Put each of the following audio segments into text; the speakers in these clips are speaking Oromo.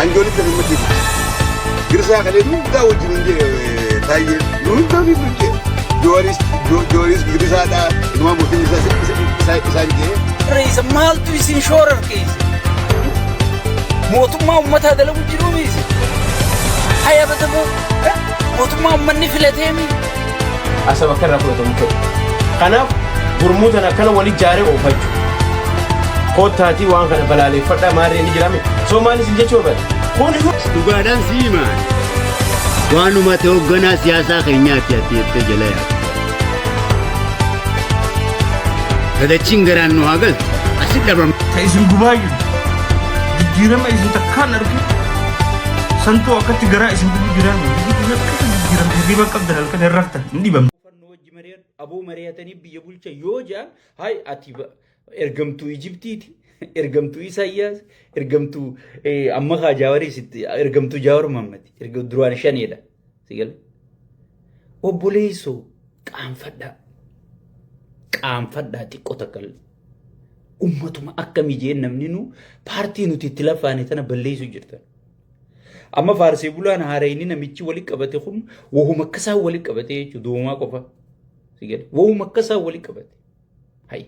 አንጆልክ ለምትይ ግርሳ ከሌሉ ዳው ጅንጀ ታየ ኑንታኒ ፍርቄ ጆሪስ ግርሳዳ ነው ሞቲን ሳይሳንጀ رئيس مالتو يسين شورر كيس موتما أمتا دلو جيرو ميس هيا بدمو موتما أمني فلتيمي أسبا كرا فلتو مكو خناف برموتنا كلا ولي جاري وفجو كود تاتي وان كان بلالي فردا ماري نجرامي سومالي سنجي چوبل كوني دوغادان سيمان وانو ما توغنا سياسا خينياتي اتيت جلايا هذا تشينغران نواغل أسيد دبرم تايسن غبايو جيرم ايزو تكان اركي سنتو اكتي غرا اسن جيران جيران ديبا قبدل كن رفت نديبم نوج مريت ابو مريتني بيبولچ يوجا هاي اتيبا ارغمتو ايجيبتيتي ارغمتو إساياس ارغمتو أمخا جاوري ست ارغمتو جاور محمد ارغم دروان شانيدا سيغل وبوليسو قام فدا قام فدا تيقوتكل أمتما أكمي جين نمنينو بارتي نوتي تلافاني تنا بليسو جرتا أما فارسي بولان هاريني نميچي ولي قبتي خون وهو مكسا ولي قبتي دوما قفا سيغل وهو مكسا ولي قبتي هاي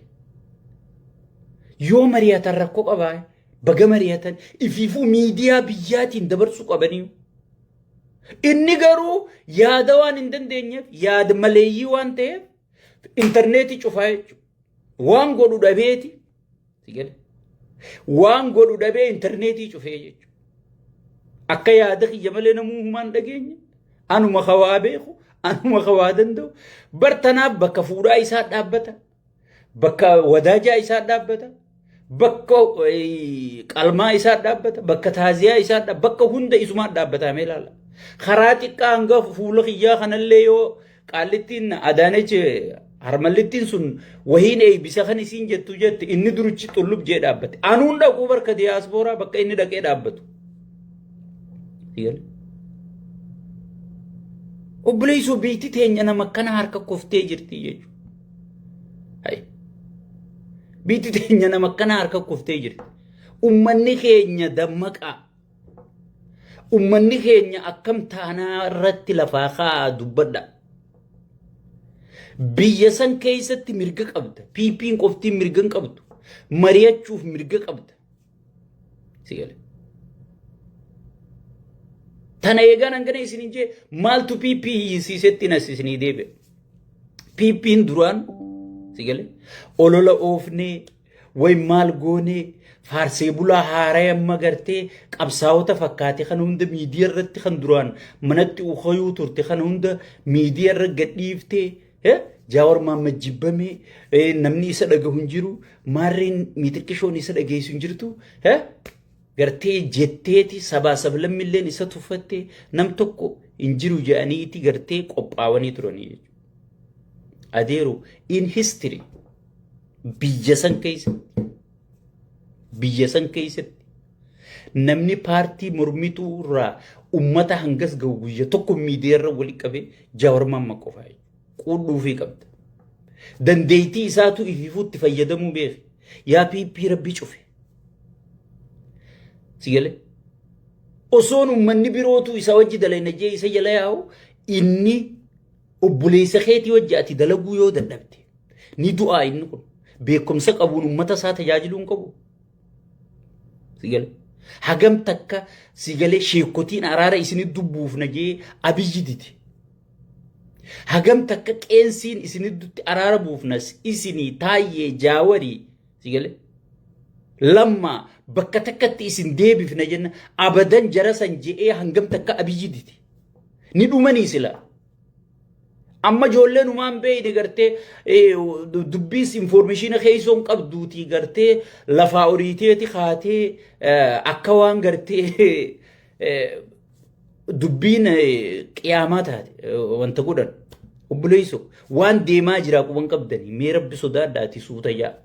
يوم مريات الركوب أباي بقى مريات إفيفو ميديا بياتين دبرسو قبنيو إني قرو يادوان إندن دينيف ياد ملايي وان تيف إنترنتي شوفاي وان قولو دابيتي سيجل وان قولو دابي إنترنتي شوفاي أكا يادخ يمالي نموهمان دقيني أنو مخوابيخو أنو مخوادندو برتناب بكا فورا إساد دابتا بكا وداجا إساد دابتا بكا قلما إساد دابتا بكا تازيا إساد دابتا بكا هند إسمات دابتا ميلالا خراتي كانغا فولخ إياه خناليو قالتين أدانيش هرمالتين سن وهين أي بيساخن إسين جتو جت إني دروچي طلب جي دابتا أنون دا كوبر كدياسبورا بكا إني داكي دابتو سيغل وبليسو بيتي تين أنا مكانا هاركا كفتي جرتي يجو هاي بيتي تين أنا مكانا هاركا كفتي جرتي أمني خينيا دمكا أمني خينيا أكم تانا رتي لفاقا دبدا بيسان كيسة مرقا قبدا بيبين كفتي مرقا قبدا مريا تشوف مرقا قبدا سيغل تانا يغان انغانا يسينيجي مالتو بيبي يسيستي ناسيسني ديبه بيبين دران سيغل اولولا اوفني وي مال غوني فارسي بولا هارا مغرتي قبساوتا فكاتي خن هند ميديا رت خن دران منتي وخيو ترتي خن هند ميديا رغديفتي جاور ما مجبمي نمني سدغ هنجيرو مارين ميتركشوني سدغ يسنجرتو gartee jetteeti sabaa sablammilleen isa tuffatte nam tokko injiru jaaniiti gartee qophaawanii turanii jechuudha. Adeero in history biyya san keessatti namni paartii mormituu irraa ummata hangas ga'u guyya tokko miidiyaarra wali qabee jaawarmaan maqofaa quudhuufii qabda. Dandeettii isaatu ifiifuutti fayyadamuu beeku yaa piippii rabbii cufe. سيجله أصون مني بيروتو يسوي دلنا جي يسجله إني وبوليس خيتي وجاتي دلقو يو دلبتي ندو إنكم بيكم سقبون متى سات يجاجلون كبو سيجله هجم تكا سيجله شيكوتين أرارا إسني دبوف نجي أبي جديد هجم تكا كنسين إسني دت أرارا بوفناس إسني تاي جاوري سيجله لما بكتكت إسن ديبي في نجنة أبداً جرساً جئي هنگم تكا أبي جديدي ندو مني سلا أما جولة نمان بي دي دبيس انفورميشن خيسون قبدوتي غرتي لفاوريتي خاتي أكوان غرتي دبين قيامات هاتي وانتقودن وبليسو وان ديما جراكو وان قبدني ميرب بسودار داتي سوتا جا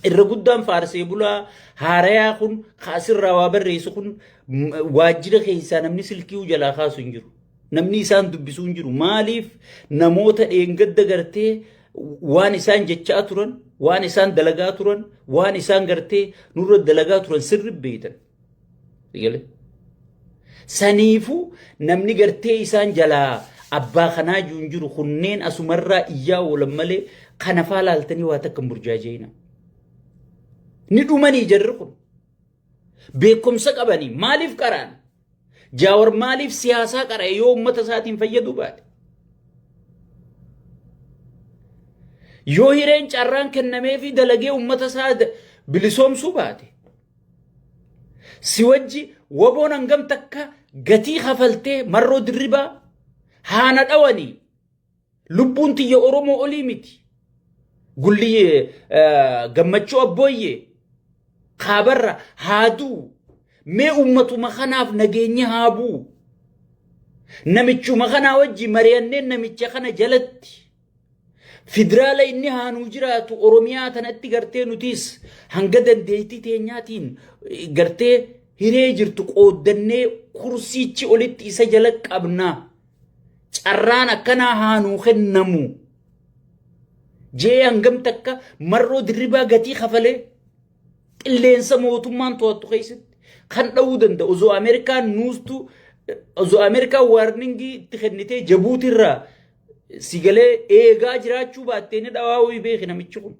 الرجودان فارسي بولا هاريا خون خاسر روابر رئيس خون واجر خيسا نمني سلكيو جلا خاسو نجرو نمني إسان دبسو نجرو ماليف نموتا إنقد غرتي وان إسان جتشا تران وان إسان دلقا تران وان إسان غرتي نور الدلقا تران سر بيتا Saniifuu namni gartee isaan jalaa abbaa kanaa jiru kunneen asumarraa iyyaa oolan malee kana faa laaltanii waa takka burjaajeena. Ni dhumanii jarri kun. Beekumsa qabanii maaliif qaraan? Jaawar maaliif siyaasaa qara'e yoo uummata isaatiin fayyadu baate? Yoo hireen carraan kennamee fi dalagee uummata isaa bilisoomsuu baate? Si wajji waboon hangam takka gatii hafaltee marroo dirribaa haana dhawanii lubbuun tiyya Oromoo olii miti. Gulli gammachuu abbooyyee kaabarra haaduu mee ummatuma kanaaf nageenya haabuu namichuma kanaa wajji mari'anneen namicha kana jalatti federaala inni haanuu jiraatu Oromiyaa tanatti gartee nutis hanga dandeettii teenyaatiin gartee hiree jirtu qooddannee kursiichi olitti isa jala qabnaa carraan akkanaa haanuu kennamu jee hangam takka marroo dirribaa gatii kafalee qilleensa mootummaan to'attu keessatti kan dha'uu danda'u osoo Ameerikaan nuustu osoo Ameerikaan waarningii itti kennitee Jabuutirraa sigalee eegaa jiraachuu baattee ni dhawaa wayii beeki namichi kun.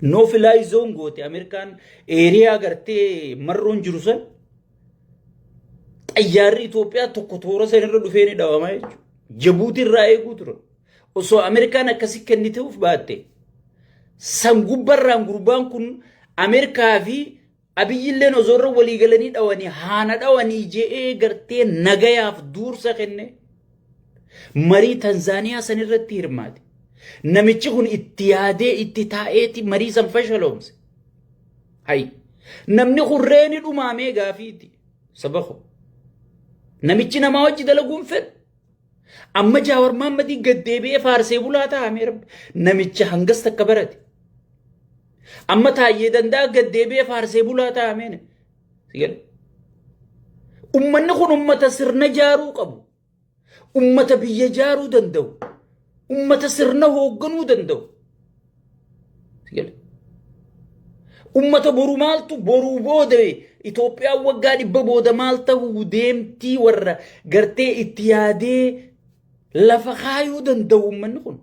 No fly zone goote Ameerikaan eeriyaa gartee marroon jiru san xayyaarri Itoophiyaa tokko toora sanirra dhufee ni dhawamaa jechuudha. Jabuutirraa eeguu ture. Osoo Ameerikaan akkasii kenniteef baatte san gubbarraan gurbaan kun Ameerikaa fi abiyyilleen osoorra walii galanii dhawanii haana dhawanii je'ee gartee nagayaaf duursa kenne marii Tanzaaniyaa sanirratti hirmaate. Namichi kun itti yaadee itti taa'eeti marii san fashaloomse. Hay namni hurreeni dhumaamee gaafiiti sabako. Namichi namaa wajji dalaguun fedha. Amma Jaawar Maammadii gaddeebi'ee faarsee bulaa taa'amee rabbi namicha hangas takka barate. Amma Taayyee Danda'a gaddeebi'ee faarsee bulaa taa'amee ummanni kun ummata sirna jaaruu qabu. Ummata biyya jaaruu danda'u. Ummata sirna hoogganuu danda'u. Ummata boru maaltu boruu booda Itoophiyaan waggaa 100 booda maal ta'uu deemtii warra gartee itti yaadee lafa kaayuu danda'u ummanni kun.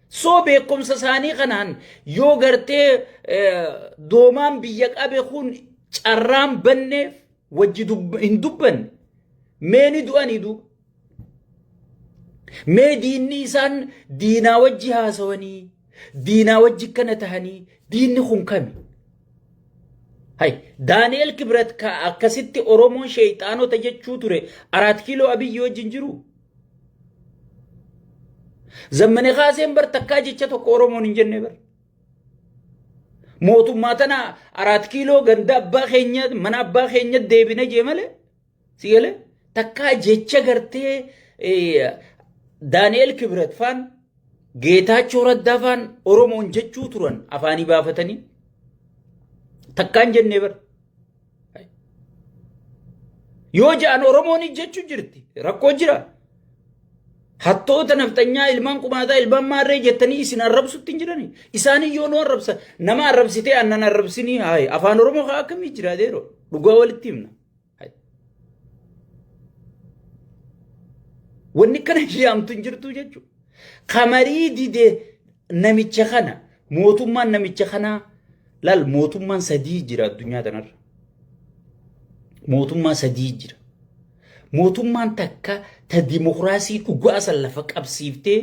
Soo beekumsa isaanii kanaan yoo gartee doomaan biyya qabe kun carraan banneef wajji hin dubbanne meeni du'anii duuba. Mee diinni isaan diinaa wajji haasawanii diinaa wajji kana tahanii diinni kun kami? Hay Daani'el Kibret ka akkasitti Oromoon sheeyxaanota jechuu ture 4 kiiloo Abiyyi wajjin jiru. Zammane Kaaseen bar takkaa jecha tokko Oromoon hin jenne bar. Mootummaa tana 4 kiiloo ganda abbaa keenya mana abbaa keenya deebina jee malee si galee takkaa jecha gartee Daani'el Kibret faan Geetaachoo Raddaa faan Oromoon jechuu turan afaanii baafatanii takkaan jennee bar. Yoo ja'an Oromoon jechuu jirti rakkoo jira. Hattoota naftanyaa ilmaan qumaataa ilmaan maarree jettanii isin arrabsutti hin jirani. Isaanii yoo nu arrabsa nama arrabsitee annan arrabsinii afaan Oromoo kaa akkamii jira deero dhugaa walitti himna. Wanni kana yaamtu hin jirtu jechuudha. Kamarii dide namicha kana mootummaan namicha kanaa laal mootummaan 3 jira addunyaa tanarra. Mootummaa 3 jira. Mootummaan takka ta dimokiraasii dhugaa san lafa qabsiiftee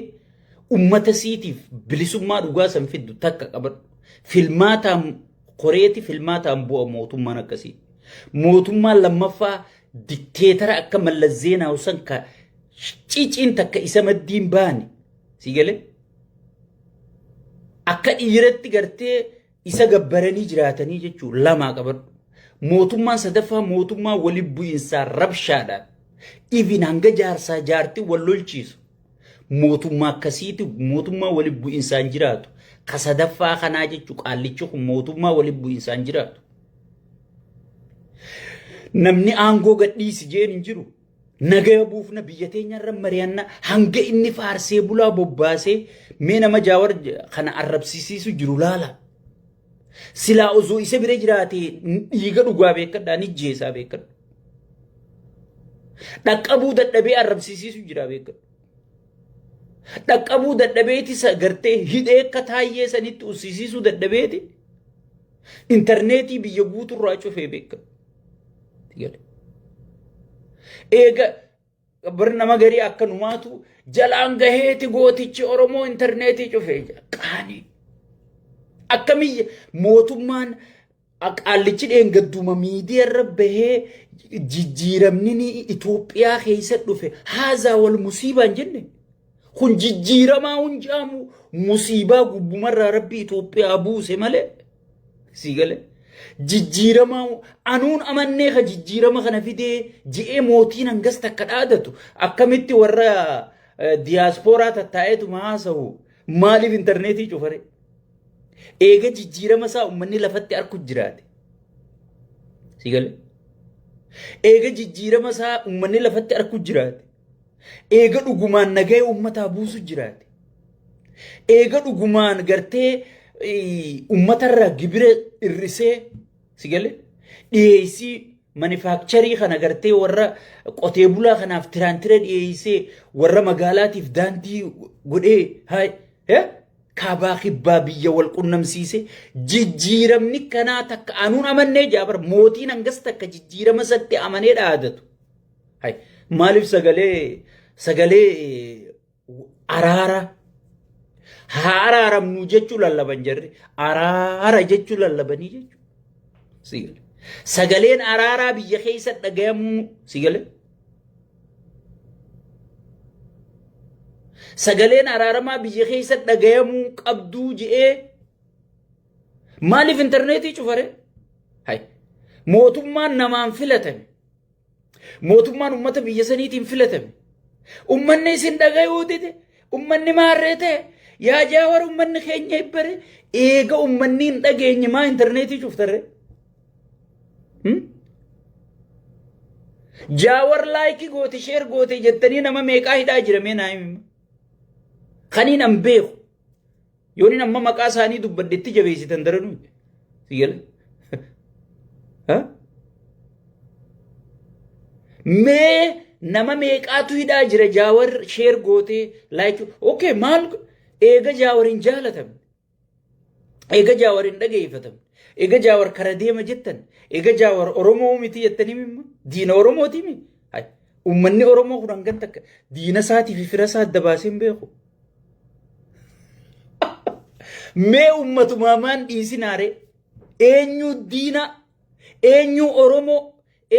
ummata siitiif bilisummaa dhugaa san fiddu takka qabadhu. Filmaataan koreeti filmaataan bu'a mootummaan akkasii. Mootummaan lammaffaa dikteetara akka Mallas Zeenaaw san ka ciciin takka isa maddiin baane si galee akka dhiiratti gartee isa gabbaranii jiraatanii jechuun lamaa qabadhu. Mootummaan sadaffaa mootummaa waliin bu'iinsaa rabshaadhaan even hanga jaarsaa jaartii wal lolchiisu mootummaa akkasiiti mootummaa waliin bu'iinsaan jiraatu ka sadaffaa kanaa jechuun qaallichi kun mootummaa waliin bu'iinsaan jiraatu. Namni aangoo gadhiisi jeen hin jiru. Nagaya buufna biyya teenyarra mari'anna hanga inni faarsee bulaa bobbaasee mee nama Jaawar kana arrabsiisisu jiru laala. Silaa osoo isa bira jiraatee dhiiga dhugaa beekadhaa ni jeesaa beekadha. Dhaqqabuu dadhabee arrabsiisiisu jira beekadha. Dhaqqabuu dadhabeeti gartee hidhee akka taayyee sanitti uffisiisuu dadhabeeti intarneetii biyya guuturraa cufee beekadha. Eega bar nama garii akkanumaatu jalaan gaheeti gootichi Oromoo intarneetii cufee jira. Qaanii. Akkamiyya mootummaan qaallichi dheengadduma miidiyaa irra bahee jijjiiramni Itoophiyaa keessa dhufe haazaa wal musiibaan jenne. Kun jijjiiramaa hunjaamu musiibaa gubbumarraa rabbi Itoophiyaa buuse malee. Siigale. Jijjiiramaa anuun amannee ka jijjiirama kana fidee ji'ee mootiin hangas takka dhaadatu akkamitti warra diyaaspooraa tattaa'eetu haasa'u maaliif intarneetii cufare? Eega jijjiirama isaa uummanni lafatti arku jiraate. Siigale. Eega jijjiirama isaa uummanni lafatti arku jiraate. Eega dhugumaan nagahee uummataa buusu jiraate. Eega dhugumaan gartee uummatarraa gibira irrisee sigale dhiyeessii manufacturii kana gartee warra qotee bulaa kanaaf tiraantira dhiyeessee warra magaalaatiif daandii godhee hay kaabaa kibbaa biyya wal qunnamsiise jijjiiramni kanaa takka anuun amannee jaabar mootiin hangas takka jijjiirama satti amanee dhaadatu. Hay maaliif sagalee araara haa araaramnu jechuu lallaban jarri araara jechuu lallabanii jechuu sigale sagaleen araaraa biyya keessa dhagayamu sigale sagaleen araaramaa biyya keessa dhagayamu qabduu je'ee maaliif intarneetii cufare? Hay mootummaan namaan filatame mootummaan ummata biyya saniitiin filatame ummanni isin dhagayuu dide ummanni maarree ta'e yaa jaawar ummanni keenya ibbare eega ummanni hin dhageenye maa intarneetii cuftarre? Jaawar laayikii goote sheer goote jettanii nama meeqaa hidhaa jiramee naa himima. Kaniin an beeku yooniin amma maqaa isaanii dubbaddetti jabeessitan daranuu sigala. Mee nama meeqaatu hidhaa jira jaawar sheer goote laayikii okay maal eega jaawar hin jaalatamne eega jaawar hin dhageeffatamne eega jaawar kara deema jettan eega jaawar Oromoo miti jettanii mimma diina Oromooti mi ummanni Oromoo kun hangan takka diina isaatii fi fira isaa adda baasee hin beeku. Mee ummatumaan dhiisinaare eenyu diina eenyu Oromoo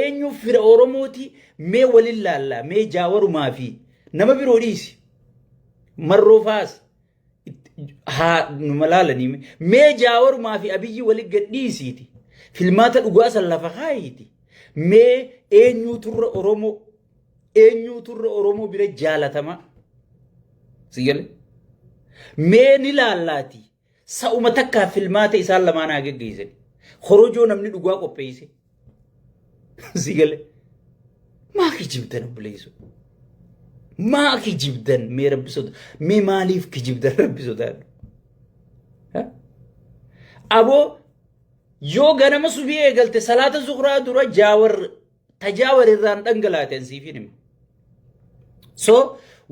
eenyu fira Oromooti mee walin laallaa mee jaawarumaa fi nama biroo dhiisi marroo faas haa numa laalanii mee jaawarumaa fi abiyyi walin gadhiisiiti filmaata dhugaa san lafa kaayiiti mee eenyu turre Oromoo bira jaalatama sigale mee ni laallaati sa'uma takkaa filmaata isaan lamaan haa geggeessan korojoo namni dhugaa qopheesse sigale maa kijibdan obboleessu maa kijibdan mee rabbisota mee maaliif kijibdan rabbisota aboo yoo ganama subii eegalte salaata zuhraa dura tajaawar irraan dhangalaaten siifin hima so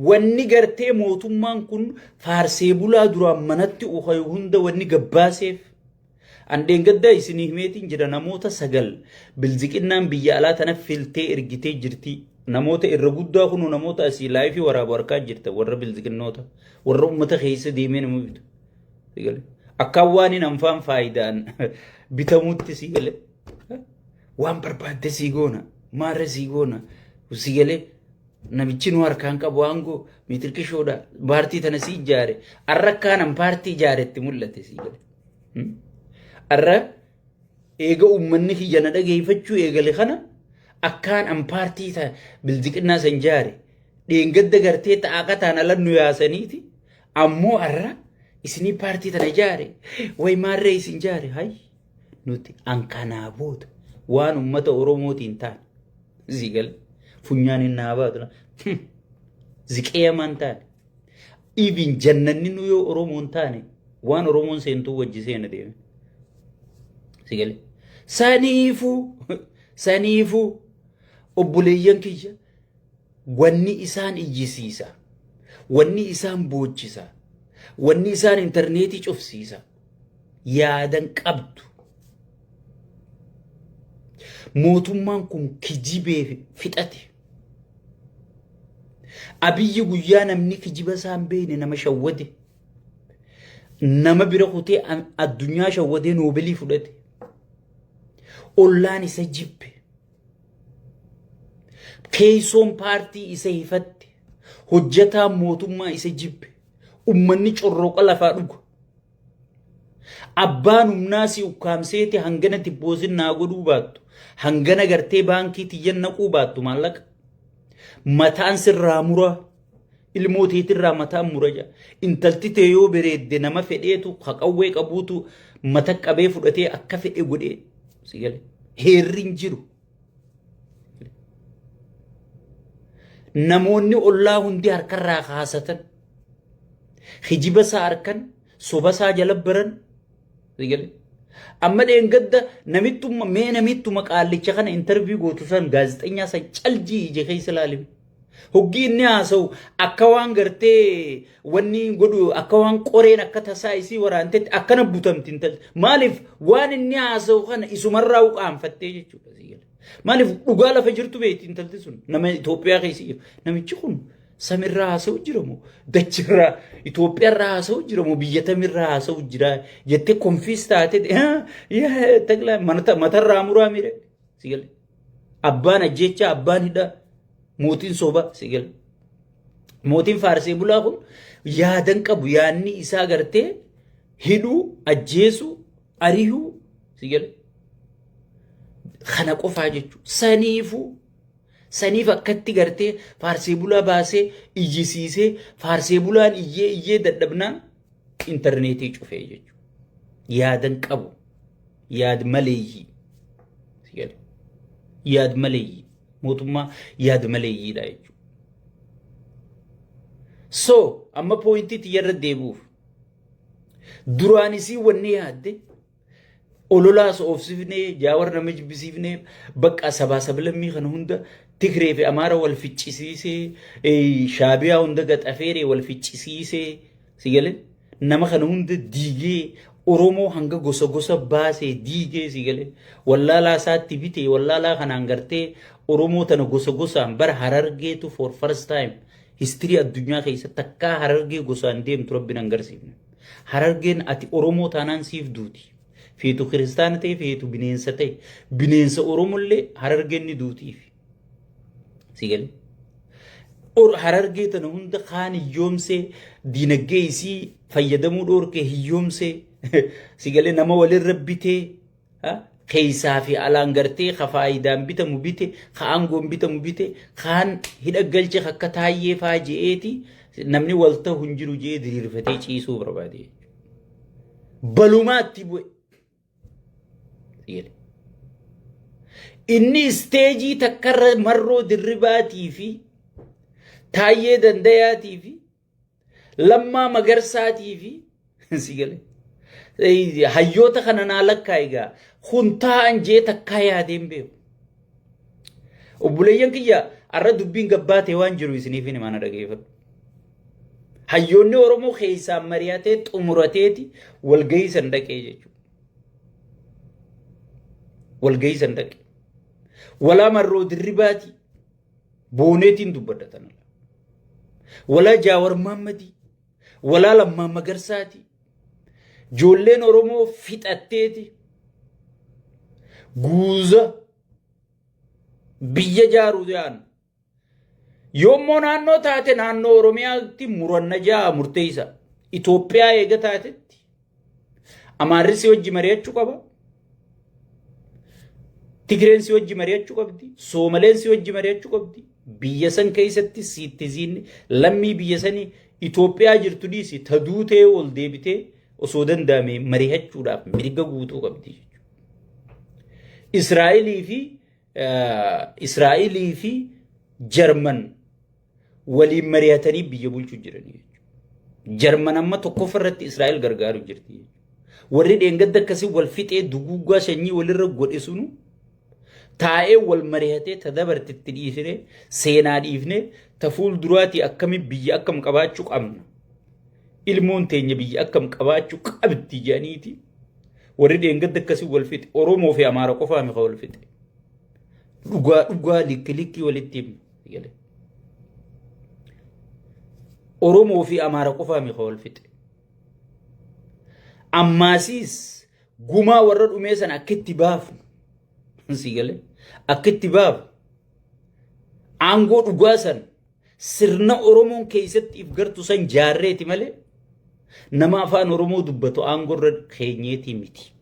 wanni gartee mootummaan kun faarsee bulaa duraan manatti uhayu hunda wanni gabbaaseef andeen gaddaa isinii himeetiin jira namoota 9 bilziqinnaan biyya alaa tana filtee ergitee jirti namoota irra guddaa kunu namoota asii laayifii waraabu harkaa jirta warra bilziqinnoota warra ummata keessa deemee nama bitu sigale akkaan waan hin anfaan faayidaan bitamutti sigale waan barbaadde sii goona maarra sii goona sigale namichi nu harkaan qabu waangoo miitirkishoodha paartii tana sii ijaare arra kaanan paartii ijaaretti mul'ate sigale arra eega ummanni kiyya na dhageeffachuu eegale kana akkaan an paartii ta bilziqinnaa san ijaare dheengadda gartee xaaqataan ala nu yaasaniiti ammoo arra isinii paartii tana ijaare way maarree isin ijaare hay nuti an kanaa booda waan ummata Oromootiin taane sigale funyaan hin naabaatu ziqeeman taane ibin jannanni nu yoo Oromoon taane waan Oromoon seentuu wajji seena deeme Sigale. Saniifuu obboleeyyan kiyya wanni isaan iyyisiisa. Wanni isaan boochisa. Wanni isaan intarneetii cufsiisa. Yaadan qabdu. Mootummaan kun kijibee fixate. Abiyyi guyyaa namni kijiba isaan beene nama shawwate. Nama bira kutee addunyaa shawwatee noobilii fudhate. Ollaan isa jibbe. Keeysoon paartii isa hifatte. Hojjataan mootummaa isa jibbe. Ummanni corroqa lafaa dhuga. Abbaan humnaa si ukkaamseeti hangana tibboosin naa godhuu baattu. Hangana gartee baankii tiyyan naquu baattu maallaqa. Mataan sirraa muraa. Ilmootiitirraa mataan muraja. Intalti tee yoo bereedde nama fedheetu haqawwee qabuutu mata qabee fudhatee akka fedhe godhee. Sigale. Heerriin jiru. Namoonni ollaa hundi harkarraa kaasatan. Hijiba isaa harkan. Soba isaa jala baran. Sigale. Amma dheengadda namittuma qaallicha kana interview gootu san gaazexeenyaa san caljii ije keessa ilaalime. Hoggi inni haasa'u akka waan gartee wanni godhu akka waan qoreen akka tasaa isii waraantetti akkana butamti intalti. Maaliif waan inni haasa'u kana isumarraa uqaanfattee jechuudha. Maaliif dhugaa lafa jirtu beekti intalti sun nama Itoophiyaa keessa jiru. Namichi kun samirraa haasa'u jiramoo dachirraa Itoophiyaarraa haasa'u jiramoo biyya tamirraa haasa'u jira jettee konfiis taatee matarraa muraa miidhe. Sigale. Abbaan ajjechaa abbaan hidhaa. Mootiin soba sigale. Mootiin faarsee bulaa kun yaadan qabu yaanni isaa gartee hidhuu ajjeesuu arihuu sigale. Kana qofaa jechuudha. Saniif akkatti gartee faarsee bulaa baasee ijjisiisee faarsee bulaan iyyee dadhabnaan intarneetii cufee jechuudha. Yaadan qabu. Yaad maleeyyii sigale. Yaad maleeyyii. Mootummaa yaad maleeyyiidha jechuudha. So amma pooyintiitti yarra deebuuf duraanisii wanni yaadde ololaas oofsifnee jaawar nama jibbisiifnee bakka sabaa sablammii kana hunda Tigree fi Amaara wal ficcisiisee Shaabiyaa hunda gaxafeeree wal ficcisiisee sigale nama kana hunda diigee Oromoo hanga gosa baasee diigee sigale wallaalaa isaatti bitee wallaalaa kanaan gartee Oromoo tana gosaan bara Harargeetu for first time history addunyaa keessatti akka Harargee gosaan deemtu Rabbiin agarsiifne. Harargeen ati Oromoo taanaan siif duuti. Feetu kiristaana ta'e feetu bineensa ta'e bineensa Oromollee Harargeen ni duutiif. Sigale. Harargee tana hunda kaan hiyyoomsee diinagdee isii fayyadamuu dhoorkee hiyyoomsee sigale nama walirra bitee keeysaa fi alaan gartee faayidaan bitamu bite aangoon bitamu bite kaan hidha galche akka taayyee faa je'eeti namni walta hunjiru jee diriirfatee ciisuu barbaade. Balumaatti bu'e. Inni isteejii takkarra marroo dirribaatii fi taayyee dandayaatii fi lammaa magarsaatii fi sigale. Hayyoota kana naa lakkaa egaa huntaa'an jee takkaa yaadeen beeku. Obboleeyyan kiyya arra dubbiin gabbaatee waan jiru isiniif hin himaa dhageeffadhu. Hayyoonni Oromoo keessaan mari'atee xumurateeti walgahii san dhaqee jechuudha. Walgahii san dhaqee. Walaa marroo dirribaatii booneetiin dubbadhatan. Walaa Jaawar Maammadii. Walaa Lammaa Magarsaatii. Joolleen Oromoo fixatteeti. Guuza biyya jaaruu yaanu. Yoommoo naannoo taate naannoo Oromiyaatti muranna ja'a murteessa. Itoophiyaa eega taatetti Amaarri si wajji mari'achuu qaba. Tigreen si wajji mari'achuu qabdi. Soomaleen si wajji mari'achuu qabdi. Biyya san keessatti siittiziin lammii biyya sanii Itoophiyaa jirtu dhiisi taduutee ol deebitee osoo danda'ame mari'achuudhaaf mirga guutuu qabdi. Israa'elii fi Jarman waliin mari'atanii biyya bulchuu jiranii. Jarman amma tokkoffaa irratti Israa'el gargaaru jirti. warri dheengadda akkasii wal fixee duguuggaa sanyii walirra godhe sunu taa'ee wal mari'atee ta dabartitti dhiisne seenaa dhiifne ta fuulduraati akkami biyya akkam qabaachuu qabna ilmoon teenya biyya akkam qabaachuu qabdi jedhaniiti warri dheengadda akkasii wal fixe Oromoo fi Amaara qofaa mi wal fixe dhugaa likki walitti himna Oromoo fi Amaara qofaa mi wal fixe Ammasis gumaa warra dhumee sana akkitti baafu sigale akkitti baafu aangoo dhugaa san sirna Oromoon keessatti if gartu san jaarreeti malee nama afaan Oromoo dubbatu aangoo irra keenyeeti miti.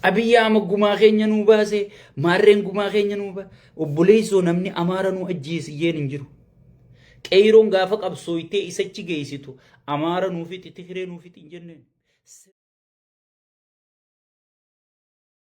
Abiyyi Ahmad gumaa keenya nuu baase maarreen gumaa keenya nuu baase obboleessoo namni Amaara nuu ajjeesiyyeen hin jiru. Qeeroon gaafa qabsooytee isachi geessitu Amaara nuu fixi Tigree nuu fixi hin jenneen.